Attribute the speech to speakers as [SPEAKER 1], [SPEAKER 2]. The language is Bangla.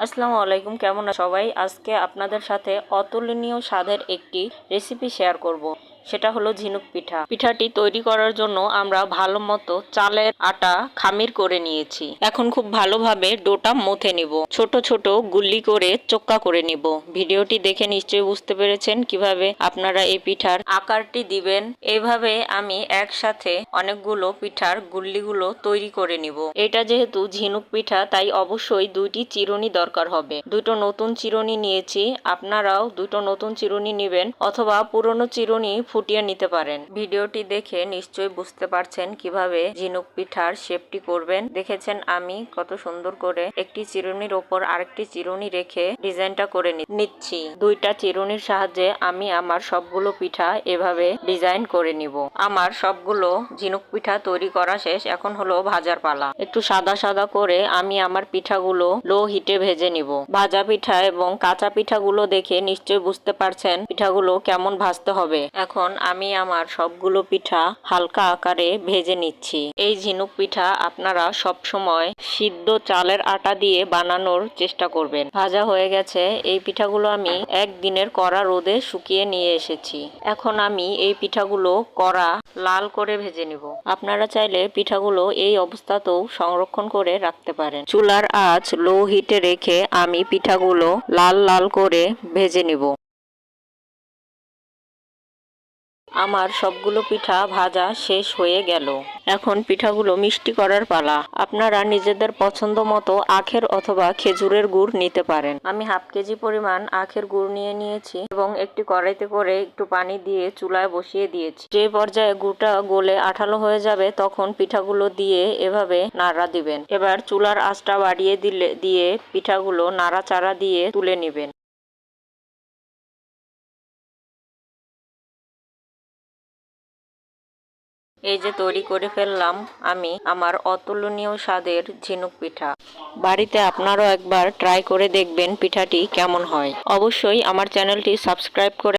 [SPEAKER 1] আসসালামু আলাইকুম, কেমন আছেন সবাই? আজকে আপনাদের সাথে অতুলনীয় স্বাদের একটি রেসিপি শেয়ার করব। সেটা হলো ঝিনুক পিঠা। পিঠাটি তৈরি করার জন্য আমরা ভালো মতো চালের আটা খামির করে নিয়েছি। এখন খুব ভালোভাবে ডোটা মথে নিব, ছোট ছোট গুল্লি করে চোক্কা করে নিব। ভিডিওটি দেখে নিশ্চয়ই বুঝতে পেরেছেন কিভাবে আপনারা এই পিঠার আকারটি দিবেন। এইভাবে আমি একসাথে অনেকগুলো পিঠার গুল্লিগুলো তৈরি করে নিব। এটা যেহেতু ঝিনুক পিঠা তাই অবশ্যই দুইটি চিরুনি দরকার হবে। দুটো নতুন চিরুনি নিয়েছি, আপনারাও দুটো নতুন চিরুনি নেবেন অথবা পুরনো চিরুনি ফুটিয়ে নিতে পারেন। ভিডিওটি দেখে নিশ্চয়ই বুঝতে পারছেন কিভাবে ঝিনুক পিঠার শেপটি করবেন। দেখেছেন আমি কত সুন্দর করে একটি চিরুনির ওপর আরেকটি চিরুনি রেখে ডিজাইনটা করে নিচ্ছি। দুইটা চিরুনির সাহায্যে আমি আমার সবগুলো পিঠা এভাবে ডিজাইন করে নিব। আমার সবগুলো ঝিনুক পিঠা তৈরি করা শেষ, এখন হলো ভাজার পালা। একটু সাদা সাদা করে আমি আমার পিঠাগুলো লো হিটে ভেজে নিব। ভাজা পিঠা এবং কাঁচা পিঠাগুলো দেখে নিশ্চয়ই বুঝতে পারছেন পিঠাগুলো কেমন ভাজতে হবে। এখন আমি আমার সবগুলো পিঠা হালকা আকারে ভেজে নিচ্ছি। এই ঝিনুক পিঠা আপনারা সব সময় সিদ্ধ চালের আটা দিয়ে বানানোর চেষ্টা করবেন। ভাজা হয়ে গেছে। এই পিঠাগুলো আমি একদিনের কড়া রোদে শুকিয়ে নিয়ে এসেছি। এখন আমি এই পিঠাগুলো কড়া লাল করে ভেজে নিব। আপনারা চাইলে পিঠাগুলো এই অবস্থাতেও সংরক্ষণ করে রাখতে পারেন। চুলার আঁচ লো হিটে রেখে আমি পিঠাগুলো লাল লাল করে ভেজে নিব। আমার সবগুলো পিঠা ভাজা শেষ হয়ে গেল। এখন পিঠাগুলো মিষ্টি করার পালা। আপনারা নিজেদের পছন্দ মতো আখের অথবা খেজুরের গুড় নিতে পারেন। আমি হাফ কেজি পরিমাণ আখের গুড় নিয়ে নিয়েছি এবং একটি কড়াইতে করে একটু পানি দিয়ে চুলায় বসিয়ে দিয়েছি। যে পর্যায়ে গুড়টা গলে আঠালো হয়ে যাবে তখন পিঠাগুলো দিয়ে এভাবে নাড়া দিবেন। এবার চুলার আঁচটা বাড়িয়ে দিয়ে পিঠাগুলো নাড়াচাড়া দিয়ে তুলে নেবেন। এই যে তৈরি করে ফেললাম আমি আমার অতুলনীয় স্বাদের ঝিনুক পিঠা। বাড়িতে আপনারাও একবার ট্রাই করে দেখবেন পিঠাটি কেমন হয়। অবশ্যই আমার চ্যানেলটি সাবস্ক্রাইব করে